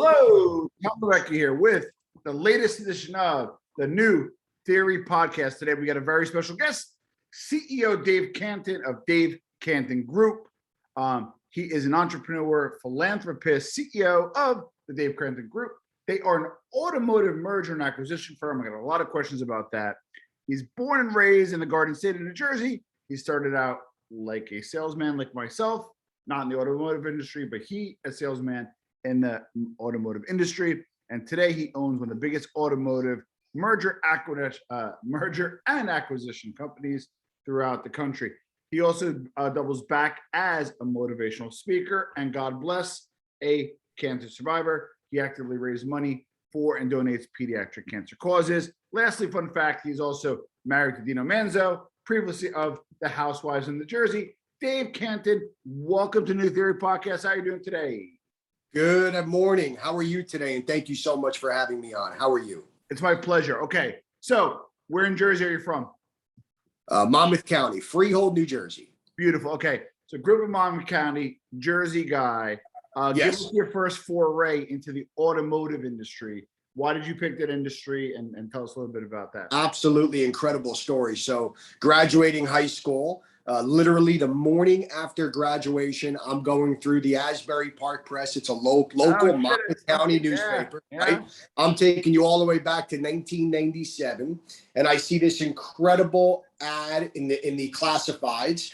Hello, Tom Rebecca here with the latest edition of the New Theory Podcast. Today we got a very special guest, CEO Dave Cantin of Dave Cantin Group. He is an entrepreneur, philanthropist, CEO of the Dave Cantin Group. They are an automotive merger and acquisition firm. I got a lot of questions about that. He's born and raised in the Garden State of New Jersey. He started out like a salesman, like myself, not in the automotive industry, but a salesman in the automotive industry. And today he owns one of the biggest automotive merger and acquisition companies throughout the country. He also doubles back as a motivational speaker and, God bless, a cancer survivor. He actively raises money for and donates pediatric cancer causes. Lastly, fun fact, he's also married to Dino Manzo, previously of the Housewives in New Jersey. Dave Cantin, welcome to New Theory Podcast. How are you doing today? Good morning. How are you today? And thank you so much for having me on. How are you? It's my pleasure. Okay, so where in Jersey are you from? Monmouth County, Freehold, New Jersey. Beautiful. Okay, so group of Monmouth County, Jersey guy. Yes. Give us your first foray into the automotive industry. Why did you pick that industry? And tell us a little bit about that. Absolutely incredible story. So graduating high school, literally the morning after graduation, I'm going through the Asbury Park Press. It's a local Monmouth County newspaper, right? I'm taking you all the way back to 1997. And I see this incredible ad in the classifieds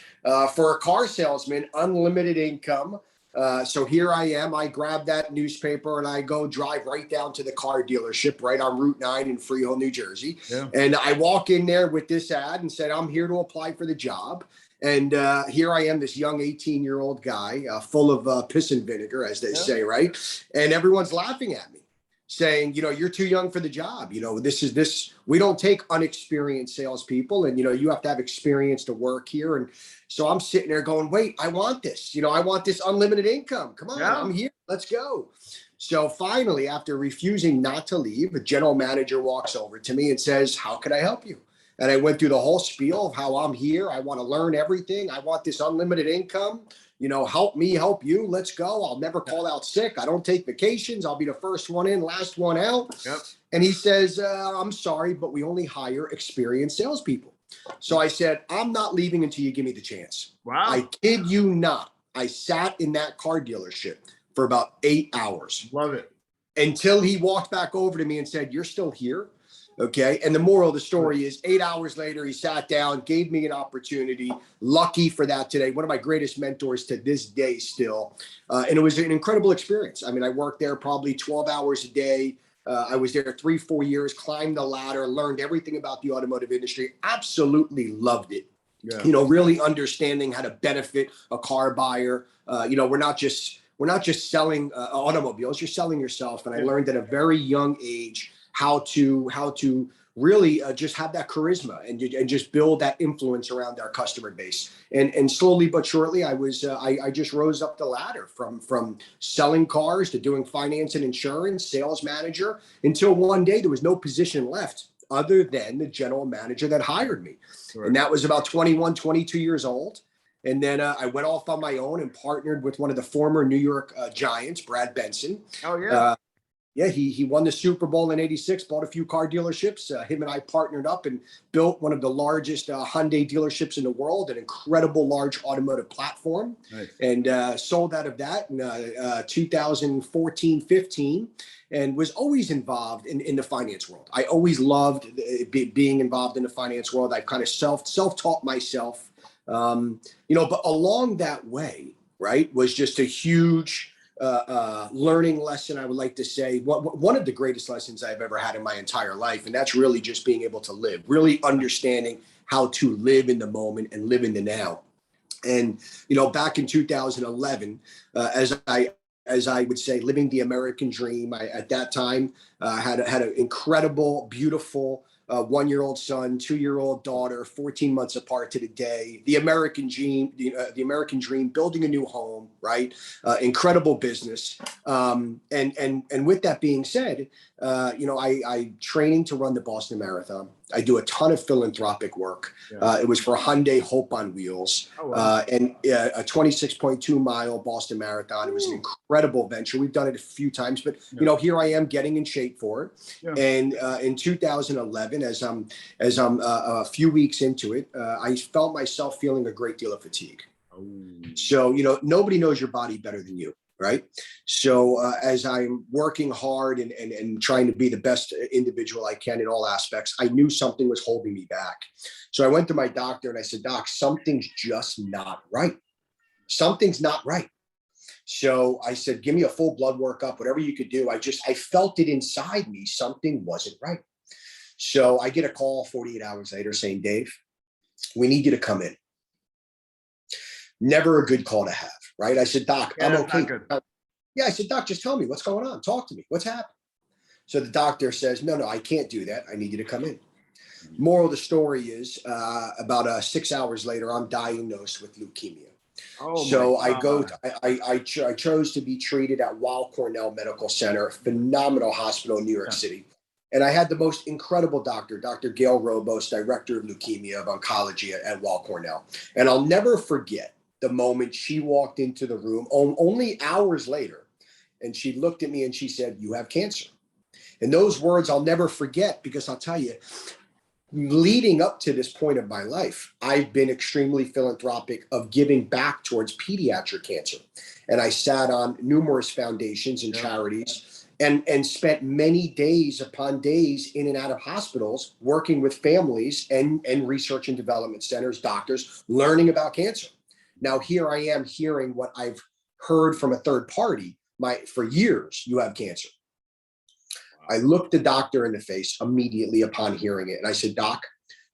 for a car salesman, unlimited income. So here I am, I grab that newspaper and I go drive right down to the car dealership right on Route 9 in Freehold, New Jersey. Yeah. And I walk in there with this ad and said, I'm here to apply for the job. And here I am, this young 18-year-old guy full of piss and vinegar, as they say, right? And everyone's laughing at me saying, you're too young for the job. We don't take unexperienced salespeople, and, you have to have experience to work here. And so I'm sitting there going, wait, I want this. I want this unlimited income. Come on, I'm here. Let's go. So finally, after refusing not to leave, a general manager walks over to me and says, how can I help you? And I went through the whole spiel of how I'm here. I want to learn everything. I want this unlimited income. Help me, help you. Let's go. I'll never call out sick. I don't take vacations. I'll be the first one in, last one out. Yep. And he says, I'm sorry, but we only hire experienced salespeople. So I said, I'm not leaving until you give me the chance. Wow. I kid you not. I sat in that car dealership for about 8 hours. Love it. Until he walked back over to me and said, you're still here? Okay. And the moral of the story is 8 hours later, he sat down, gave me an opportunity. Lucky for that today. One of my greatest mentors to this day still. And it was an incredible experience. I mean, I worked there probably 12 hours a day. I was there 3-4 years, climbed the ladder, learned everything about the automotive industry. Absolutely loved it. Yeah. Really understanding how to benefit a car buyer. We're not just selling automobiles, you're selling yourself. And I learned at a very young age how to really just have that charisma and just build that influence around our customer base. And slowly but surely, I just rose up the ladder from selling cars to doing finance and insurance, sales manager, until one day there was no position left other than the general manager that hired me. Right. And that was about 21, 22 years old. And then I went off on my own and partnered with one of the former New York Giants, Brad Benson. Oh, yeah. Yeah, he won the Super Bowl in '86, bought a few car dealerships. Him and I partnered up and built one of the largest Hyundai dealerships in the world, an incredible large automotive platform. Nice. And sold out of that in 2014, 15, and was always involved in the finance world. I always loved being involved in the finance world. I kind of self-taught myself, but along that way, right, was just a huge learning lesson. I would like to say one of the greatest lessons I've ever had in my entire life. And that's really just being able to live, really understanding how to live in the moment and live in the now. And, back in 2011, as I would say, living the American dream, I, at that time, had an incredible, beautiful, 1-year-old son, 2-year-old daughter, 14 months apart to the day. The American dream, the American dream, building a new home, right? Incredible business. And with that being said, I training to run the Boston Marathon. I do a ton of philanthropic work. Yeah. It was for Hyundai Hope on Wheels, Oh, wow. and a 26.2 mile Boston Marathon. It was an incredible venture. We've done it a few times, but here I am getting in shape for it. Yeah. And in 2011, as I'm a few weeks into it, I felt myself feeling a great deal of fatigue. Oh. So, nobody knows your body better than you, right? So as I'm working hard and trying to be the best individual I can in all aspects, I knew something was holding me back. So I went to my doctor and I said, Doc, something's just not right. Something's not right. So I said, give me a full blood workup, whatever you could do. I felt it inside me. Something wasn't right. So I get a call 48 hours later saying, Dave, we need you to come in. Never a good call to have, right? I said, Doc, I'm okay. Yeah, I said, Doc, just tell me what's going on. Talk to me. What's happened? So the doctor says, no, I can't do that. I need you to come in. Moral of the story is about 6 hours later, I'm diagnosed with leukemia. Oh, so I chose to be treated at Weill Cornell Medical Center, phenomenal hospital in New York City. And I had the most incredible doctor, Dr. Gail Robos, director of leukemia of oncology at Weill Cornell. And I'll never forget the moment she walked into the room only hours later. And she looked at me and she said, you have cancer. And those words I'll never forget, because I'll tell you, leading up to this point of my life, I've been extremely philanthropic of giving back towards pediatric cancer. And I sat on numerous foundations and charities and spent many days upon days in and out of hospitals working with families and research and development centers, doctors, learning about cancer. Now, here I am hearing what I've heard from a third party for years, you have cancer. I looked the doctor in the face immediately upon hearing it. And I said, Doc,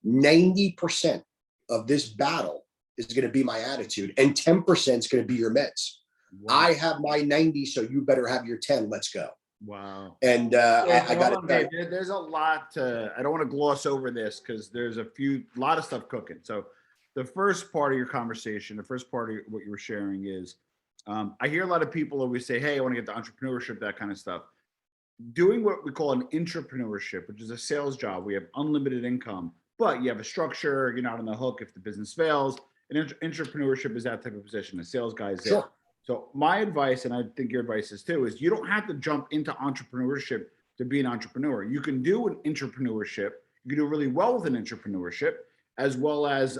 90% of this battle is going to be my attitude and 10% is going to be your meds. Wow. I have my 90, so you better have your 10. Let's go. Wow. And I got it. There's a lot I don't want to gloss over this because there's a lot of stuff cooking. So the first part of your conversation, the first part of what you were sharing is, I hear a lot of people always say, hey, I want to get to entrepreneurship, that kind of stuff. Doing what we call an entrepreneurship, which is a sales job. We have unlimited income, but you have a structure. You're not on the hook if the business fails. And entrepreneurship is that type of position. A sales guy is there. So my advice, and I think your advice is too, is you don't have to jump into entrepreneurship to be an entrepreneur. You can do an entrepreneurship. You can do really well with an entrepreneurship, as well as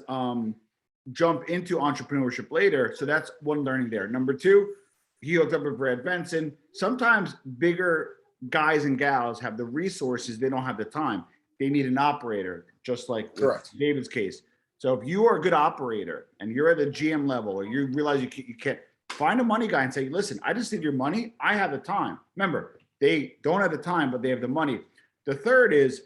jump into entrepreneurship later. So that's one learning there. Number two, he hooked up with Brad Benson. Sometimes bigger guys and gals have the resources. They don't have the time. They need an operator, just like David's case. So if you are a good operator and you're at the GM level, or you realize you can't, find a money guy and say, listen, I just need your money. I have the time. Remember, they don't have the time, but they have the money. The third is,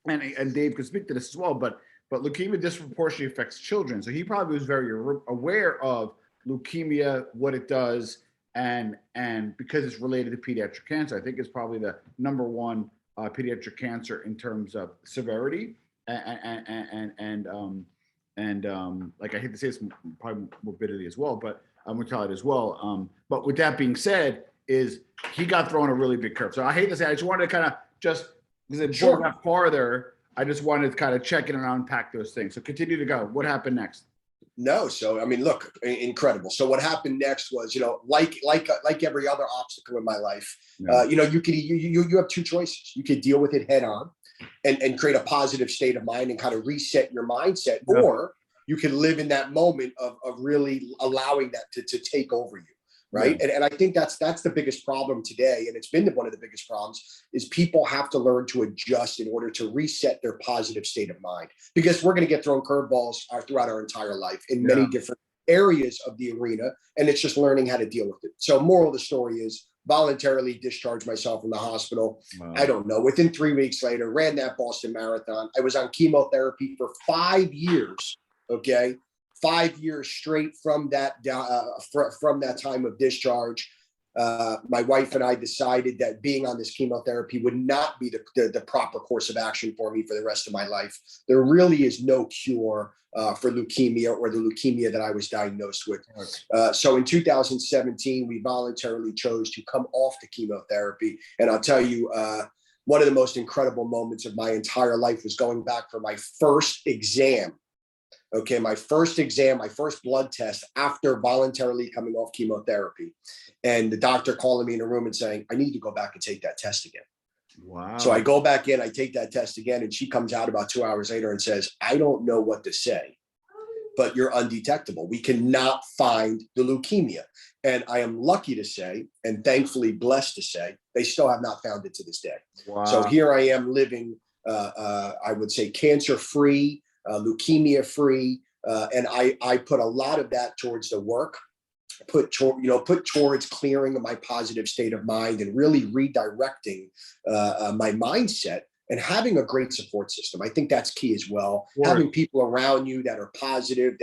and Dave could speak to this as well, but leukemia disproportionately affects children. So he probably was very aware of leukemia, what it does, and because it's related to pediatric cancer, I think it's probably the number one pediatric cancer in terms of severity and like I hate to say this, probably morbidity as well, but mortality as well. But with that being said, is he got thrown a really big curve. So I hate to say, I just wanted to kind of just because it pulled that farther. I just wanted to kind of check in and unpack those things. So continue to go. What happened next? No. So, I mean, look, incredible. So what happened next was, like every other obstacle in my life, you have two choices. You could deal with it head on and create a positive state of mind and kind of reset your mindset, or you can live in that moment of really allowing that to take over you. Right. And I think that's the biggest problem today. And it's been one of the biggest problems is people have to learn to adjust in order to reset their positive state of mind, because we're going to get thrown curveballs throughout our entire life in many different areas of the arena. And it's just learning how to deal with it. So moral of the story is voluntarily discharged myself from the hospital. Wow. I don't know. Within 3 weeks later, ran that Boston Marathon. I was on chemotherapy for 5 years. Okay. 5 years straight from that time of discharge. my wife and I decided that being on this chemotherapy would not be the proper course of action for me for the rest of my life. There really is no cure for leukemia or the leukemia that I was diagnosed with. So in 2017, we voluntarily chose to come off the chemotherapy. And I'll tell you, one of the most incredible moments of my entire life was going back for my first exam. Okay, my first exam, my first blood test after voluntarily coming off chemotherapy. And the doctor calling me in a room and saying, I need to go back and take that test again. Wow. So I go back in, I take that test again, and she comes out about 2 hours later and says, I don't know what to say, but you're undetectable. We cannot find the leukemia. And I am lucky to say, and thankfully blessed to say, they still have not found it to this day. Wow. So here I am living, I would say, cancer-free, leukemia-free, and I put a lot of that towards the work, put towards clearing my positive state of mind and really redirecting my mindset and having a great support system. I think that's key as well. Right. Having people around you that are positive,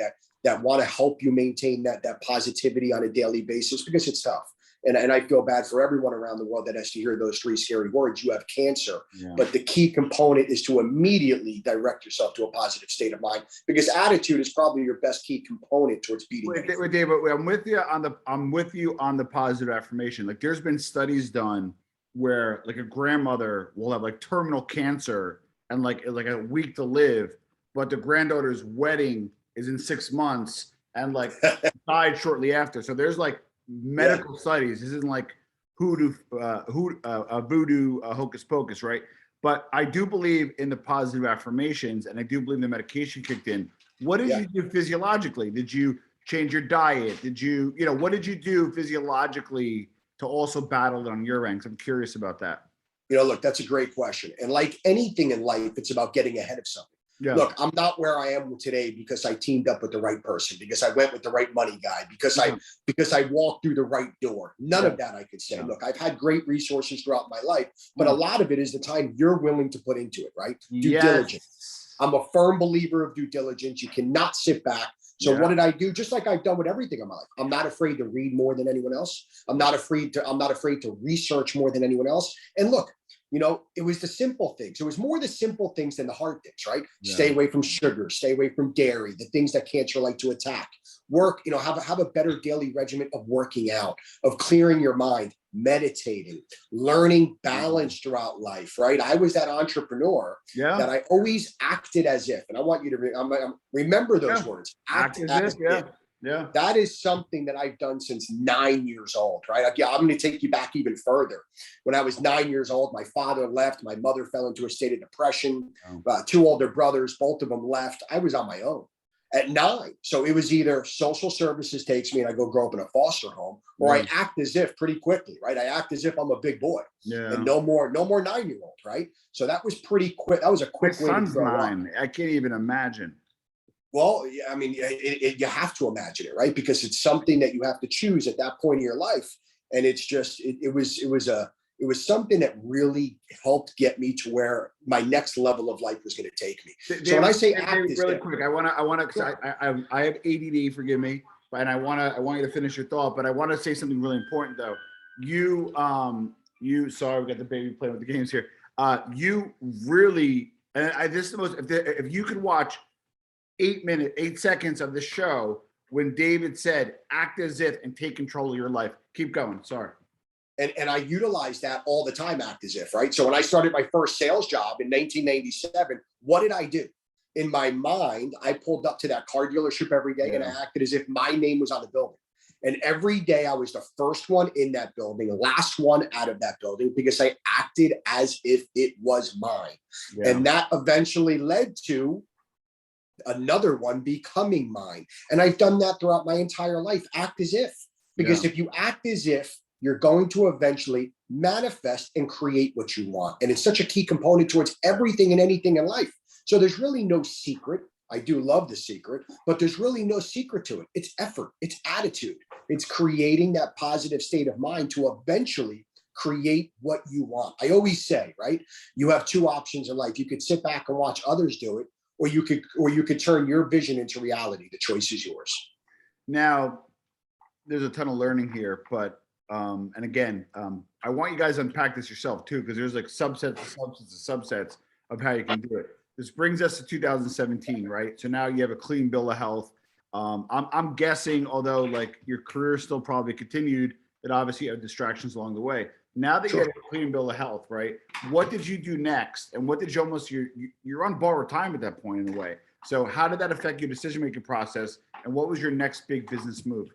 that want to help you maintain that positivity on a daily basis, because it's tough. And I feel bad for everyone around the world that has to hear those three scary words. You have cancer. Yeah. But the key component is to immediately direct yourself to a positive state of mind, because attitude is probably your best key component towards beating it. Wait, Dave, I'm with you on the positive affirmation. Like, there's been studies done where like a grandmother will have like terminal cancer and like a week to live, but the granddaughter's wedding is in 6 months and like died shortly after. So there's like medical studies. This isn't like voodoo hocus pocus, right? But I do believe in the positive affirmations, and I do believe the medication kicked in. What did you do physiologically? Did you change your diet? Did you, what did you do physiologically to also battle it on your end? I'm curious about that. Look, that's a great question. And like anything in life, it's about getting ahead of something. Yeah. Look, I'm not where I am today because I teamed up with the right person, because I went with the right money guy, because I walked through the right door. None of that I could say. Look, I've had great resources throughout my life, but a lot of it is the time you're willing to put into it, right? Due diligence. I'm a firm believer of due diligence. You cannot sit back. So what did I do? Just like I've done with everything in my life. I'm not afraid to read more than anyone else. I'm not afraid to research more than anyone else. And look, it was the simple things. It was more the simple things than the hard things, right? Yeah. Stay away from sugar, stay away from dairy, the things that cancer like to attack. Work, have a better daily regimen of working out, of clearing your mind, meditating, learning balance throughout life, right? I was that entrepreneur that I always acted as if, and I want you to remember those words. Act as if. Yeah. That is something that I've done since 9 years old, right? I'm going to take you back even further. When I was 9 years old, my father left. My mother fell into a state of depression. 2 older brothers, both of them left. I was on my own at 9. So it was either social services takes me and I go grow up in a foster home, or I act as if pretty quickly, right? I act as if I'm a big boy and no more 9-year-old, right? So that was pretty quick. That was a quick way to grow up. I can't even imagine. Well, I mean, you have to imagine it, right? Because it's something that you have to choose at that point in your life. And it's just, it was something that really helped get me to where my next level of life was going to take me. David, so when I say really quick, I want to, I have ADD, forgive me, and I want you to finish your thought, but I want to say something really important though. Sorry, we got the baby playing with the games here. You really, and this is the most, if you could watch 8 seconds of the show when David said, act as if and take control of your life. Keep going. Sorry. And I utilize that all the time, act as if, right? So when I started my first sales job in 1997, what did I do? In my mind, I pulled up to that car dealership every day and I acted as if my name was on the building. And every day I was the first one in that building, the last one out of that building, because I acted as if it was mine. Yeah. And that eventually led to another one becoming mine. And I've done that throughout my entire life. Act as if, because if you act as if, you're going to eventually manifest and create what you want. And it's such a key component towards everything and anything in life. So there's really no secret. I do love the secret, but there's really no secret to it. It's effort, it's attitude, it's creating that positive state of mind to eventually create what you want. I always say, right? You have 2 options in life. You could sit back and watch others do it, or you could turn your vision into reality. The choice is yours. Now, there's a ton of learning here, but And again, I want you guys to unpack this yourself too, because there's like subsets of how you can do it. This brings us to 2017, right? So now you have a clean bill of health. I'm guessing, although like your career still probably continued, that obviously you have distractions along the way. Now that you have a clean bill of health, right? What did you do next? And what did you you're on borrowed time at that point in a way. So how did that affect your decision-making process? And what was your next big business move?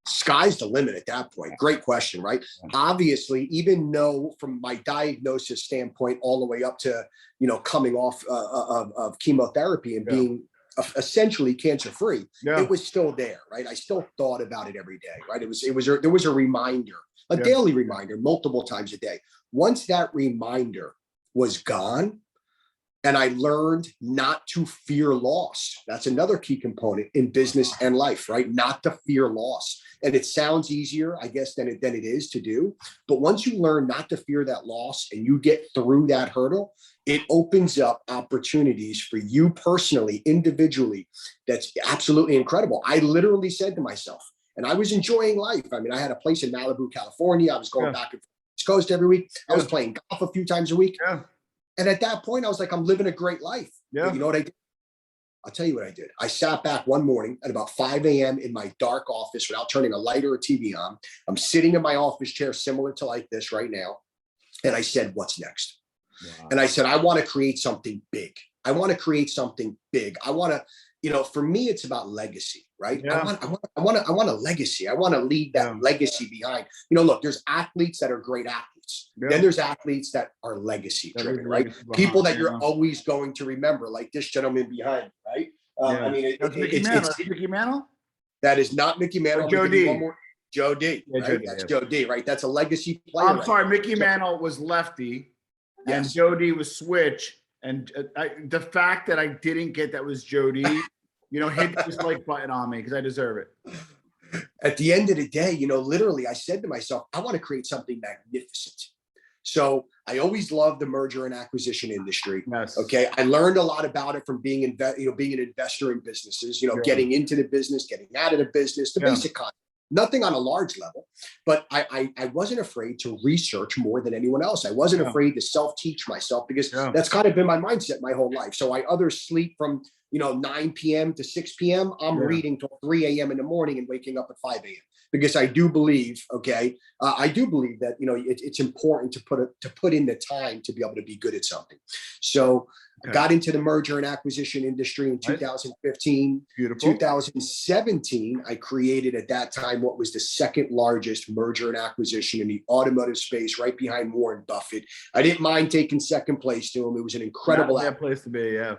Sky's the limit at that point. Great question, right? Obviously, even though from my diagnosis standpoint, all the way up to, coming off of chemotherapy and being essentially cancer-free, it was still there, right? I still thought about it every day, right? There was a reminder, a daily reminder, multiple times a day. Once that reminder was gone, and I learned not to fear loss. That's another key component in business and life, right? Not to fear loss. And it sounds easier, I guess, than it is to do. But once you learn not to fear that loss and you get through that hurdle, it opens up opportunities for you personally, individually. That's absolutely incredible. I literally said to myself, and I was enjoying life. I mean, I had a place in Malibu, California. I was going back and forth to the East Coast every week. I was playing golf a few times a week. And at that point, I was like, I'm living a great life. But you know what I did? I'll tell you what I did. I sat back one morning at about 5 a.m. in my dark office without turning a light or a TV on. I'm sitting in my office chair similar to like this right now. And I said, what's next? Wow. And I said, I want to create something big. I want to create something big. I want to, for me, it's about legacy, right? I want a legacy. I want to leave that legacy behind. Look, there's athletes that are great athletes. Then there's athletes that are legacy driven, right? People that you're always going to remember, like this gentleman behind, right? I mean, it's Mickey Mantle. That is not Mickey Mantle. Joe D. Joe D. Right? That's Joe D. Right? That's a legacy player. I'm sorry, Mickey Mantle was lefty, and Joe D was switch. And the fact that I didn't get that was Joe D, hit this like button on me because I deserve it. At the end of the day, literally, I said to myself, I want to create something magnificent. So I always loved the merger and acquisition industry. Yes. Okay. I learned a lot about it from being an investor in businesses, getting into the business, getting out of the business, the basic concept. Nothing on a large level, but I wasn't afraid to research more than anyone else. I wasn't afraid to self-teach myself because that's kind of been my mindset my whole life. So I either sleep from 9 p.m. to 6 p.m. I'm reading till 3 a.m. in the morning and waking up at 5 a.m. because I do believe, that it's important to put in the time to be able to be good at something. So I got into the merger and acquisition industry in 2015. Beautiful. 2017, I created at that time what was the second largest merger and acquisition in the automotive space, right behind Warren Buffett. I didn't mind taking second place to him. It was an incredible place to be. Yeah.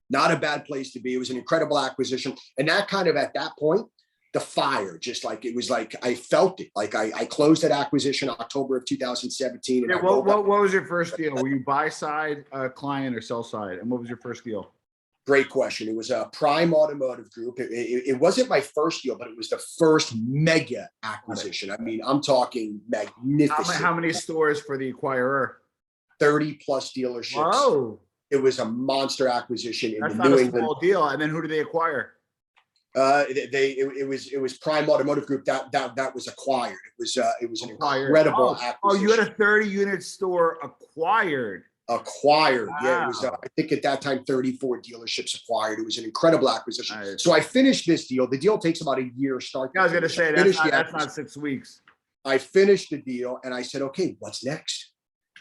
Not a bad place to be. It was an incredible acquisition. And that kind of at that point, the fire, just like it was like I felt it. Like I closed that acquisition October of 2017. And what was your first deal? Were you buy side client or sell side? And what was your first deal? Great question. It was a Prime Automotive Group. It wasn't my first deal, but it was the first mega acquisition. I mean, I'm talking magnificent. How many stores for the acquirer? 30 plus dealerships. Whoa. It was a monster acquisition in That's the not New a England. small deal. And then who did they acquire? It was Prime Automotive Group that was acquired. It was an incredible acquisition. Oh, you had a 30-unit store acquired. Acquired. Wow. Yeah, it was. I think at that time 34 dealerships acquired. It was an incredible acquisition. Nice. So I finished this deal. The deal takes about a year to start. I was going to say that's not 6 weeks. I finished the deal and I said, okay, what's next?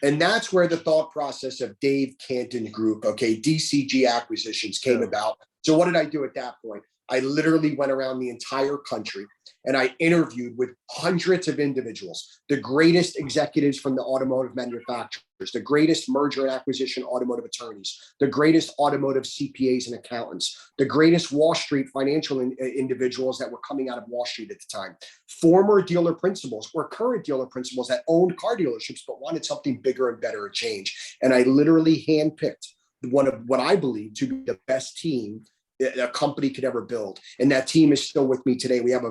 And that's where the thought process of Dave Cantin Group, DCG acquisitions came about. So what did I do at that point? I literally went around the entire country and I interviewed with hundreds of individuals, the greatest executives from the automotive manufacturers, the greatest merger and acquisition automotive attorneys, the greatest automotive CPAs and accountants, the greatest Wall Street financial individuals that were coming out of Wall Street at the time, former dealer principals or current dealer principals that owned car dealerships but wanted something bigger and better at change. And I literally handpicked one of what I believe to be the best team a company could ever build. And that team is still with me today. We have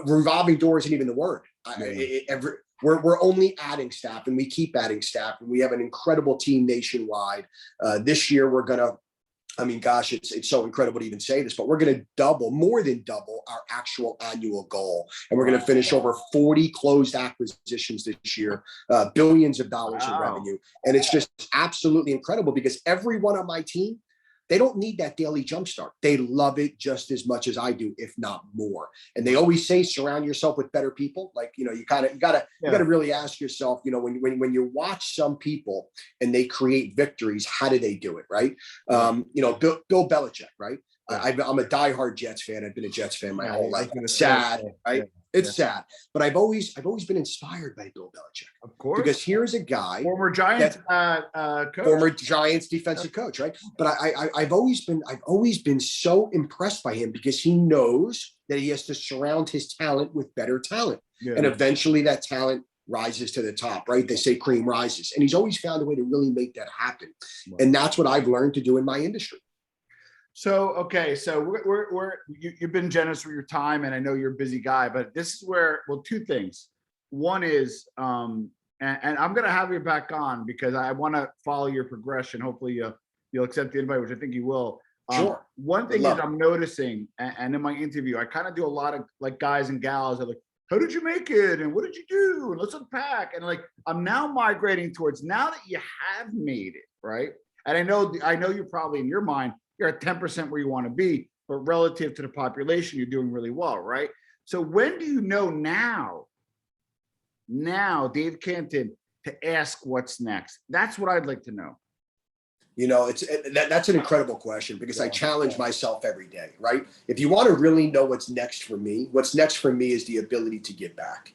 revolving door isn't even the word. We're only adding staff and we keep adding staff and we have an incredible team nationwide. This year, we're going to I mean, gosh, it's so incredible to even say this, but we're going to double, more than double our actual annual goal. And we're going to finish over 40 closed acquisitions this year, billions of dollars in revenue. And it's just absolutely incredible because every one on my team, they don't need that daily jumpstart. They love it just as much as I do, if not more. And they always say, surround yourself with better people. Like, you gotta really ask yourself, when you watch some people and they create victories, how do they do it? Right. Bill Belichick, right? I'm a diehard Jets fan. I've been a Jets fan my whole life. It's sad, right? It's sad, but I've always been inspired by Bill Belichick, of course, because here's a guy, former Giants coach. Former Giants defensive coach, right? But I've always been so impressed by him because he knows that he has to surround his talent with better talent, and eventually that talent rises to the top, right? They say cream rises, and he's always found a way to really make that happen, and that's what I've learned to do in my industry. So, okay. So you've been generous with your time, and I know you're a busy guy, but this is where, well, two things. One is, and I'm going to have you back on because I want to follow your progression. Hopefully you'll accept the invite, which I think you will. Sure. One thing is I'm noticing, and in my interview, I kind of do a lot of like guys and gals are like, how did you make it? And what did you do? And let's unpack. And like, I'm now migrating towards, now that you have made it, right? And I know you're probably in your mind, you're at 10% where you want to be, but relative to the population, you're doing really well, right? So when do you know now, Dave Cantin, to ask what's next? That's what I'd like to know. That's an incredible question because I challenge myself every day, right? If you want to really know what's next for me is the ability to give back.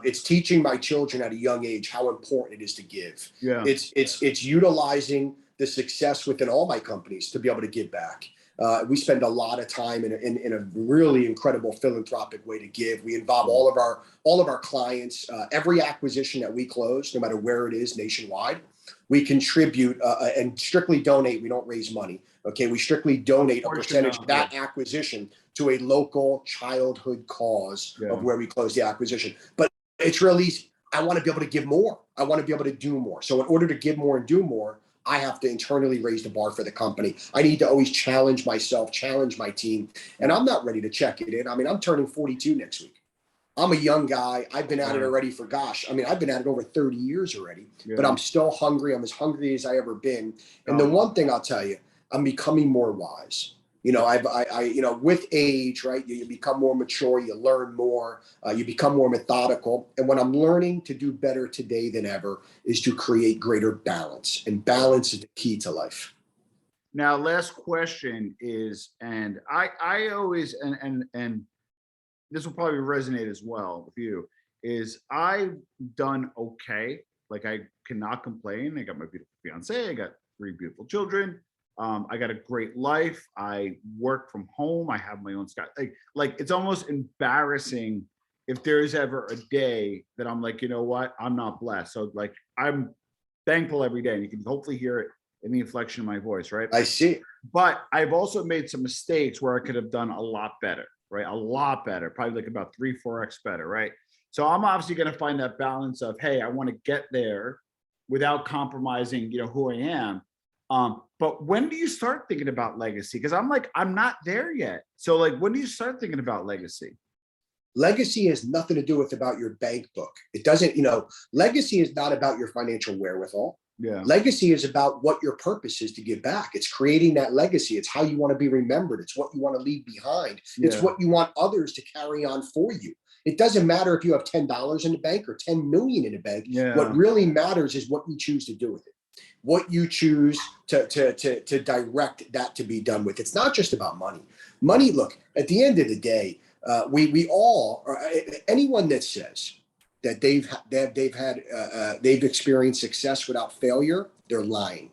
It's teaching my children at a young age how important it is to give. Yeah. It's utilizing the success within all my companies to be able to give back. We spend a lot of time in a really incredible philanthropic way to give. We involve all of our clients. Every acquisition that we close, no matter where it is nationwide, we contribute and strictly donate. We don't raise money. Okay, we strictly donate a percentage of that acquisition to a local childhood cause of where we close the acquisition. But it's really, I want to be able to give more. I want to be able to do more. So in order to give more and do more, I have to internally raise the bar for the company. I need to always challenge myself, challenge my team. And I'm not ready to check it in. I mean, I'm turning 42 next week. I'm a young guy. I've been at it already for, I've been at it over 30 years already, but I'm still hungry. I'm as hungry as I ever been. And the one thing I'll tell you, I'm becoming more wise. With age, right, you become more mature, you learn more, you become more methodical. And what I'm learning to do better today than ever is to create greater balance. And balance is the key to life. Now, last question is, and I always, and this will probably resonate as well with you, is I've done okay. Like, I cannot complain. I got my beautiful fiance. I got 3 beautiful children. I got a great life. I work from home. I have my own stuff. Like it's almost embarrassing if there's ever a day that I'm like, you know what, I'm not blessed. So like, I'm thankful every day, and you can hopefully hear it in the inflection of my voice, right? I see. But I've also made some mistakes where I could have done a lot better, right? A lot better, probably like about 3-4x better, right? So I'm obviously going to find that balance of, hey, I want to get there without compromising, who I am. But when do you start thinking about legacy? Because I'm not there yet. So like, when do you start thinking about legacy? Legacy has nothing to do with about your bank book. It doesn't, legacy is not about your financial wherewithal. Yeah. Legacy is about what your purpose is to give back. It's creating that legacy. It's how you want to be remembered. It's what you want to leave behind. Yeah. It's what you want others to carry on for you. It doesn't matter if you have $10 in the bank or 10 million in the bank. Yeah. What really matters is what you choose to do with it. What you choose to direct that to be done with. It's not just about money. Money, look, at the end of the day, we all, or anyone that says that they've experienced success without failure, they're lying.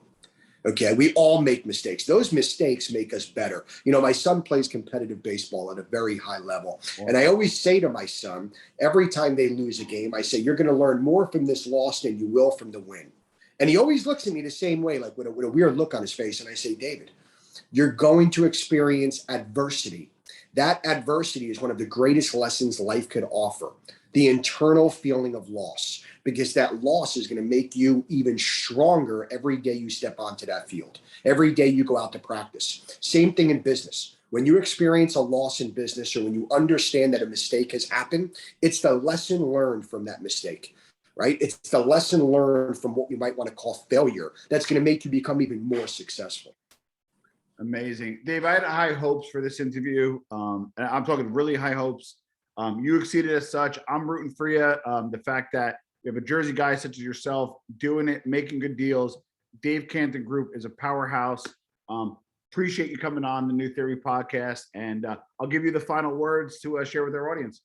Okay, we all make mistakes. Those mistakes make us better. My son plays competitive baseball at a very high level. Wow. And I always say to my son, every time they lose a game, I say, you're going to learn more from this loss than you will from the win. And he always looks at me the same way, like with a weird look on his face. And I say, David, you're going to experience adversity. That adversity is one of the greatest lessons life could offer. The internal feeling of loss. because that loss is going to make you even stronger every day you step onto that field, every day you go out to practice. Same thing in business. When you experience a loss in business, or when you understand that a mistake has happened, it's the lesson learned from that mistake, right? It's the lesson learned from what we might want to call failure that's going to make you become even more successful. Amazing. Dave, I had high hopes for this interview. And I'm talking really high hopes. You exceeded as such. I'm rooting for you. The fact that you have a Jersey guy such as yourself doing it, making good deals. Dave Cantin Group is a powerhouse. Appreciate you coming on the New Theory podcast. And I'll give you the final words to share with our audience.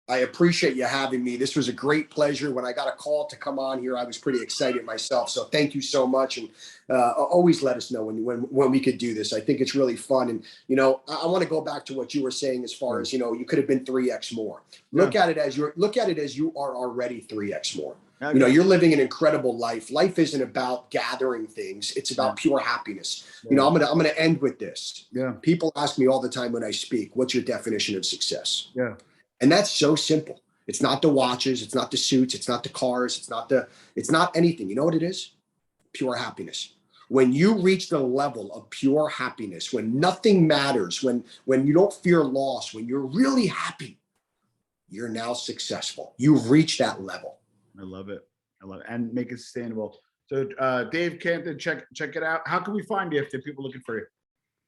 I appreciate you having me. This was a great pleasure. When I got a call to come on here, I was pretty excited myself. So thank you so much. And always let us know when we could do this. I think it's really fun. And, I want to go back to what you were saying as far as, you could have been 3X more. Look at it as you are already 3X more. Okay. You're living an incredible life. Life isn't about gathering things. It's about pure happiness. I'm going to end with this. Yeah. People ask me all the time when I speak, what's your definition of success? Yeah. And that's so simple. It's not the watches. It's not the suits. It's not the cars. It's not anything. You know what it is? Pure happiness. When you reach the level of pure happiness, when nothing matters, when you don't fear loss, when you're really happy, you're now successful. You've reached that level. I love it. And make it sustainable. So Dave Cantin, check it out. How can we find you if there are people looking for you?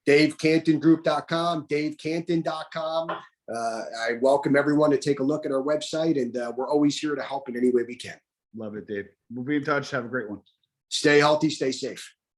DaveCantinGroup.com, DaveCantin.com. I welcome everyone to take a look at our website, and we're always here to help in any way we can. Love it, Dave. We'll be in touch. Have a great one. Stay healthy, stay safe.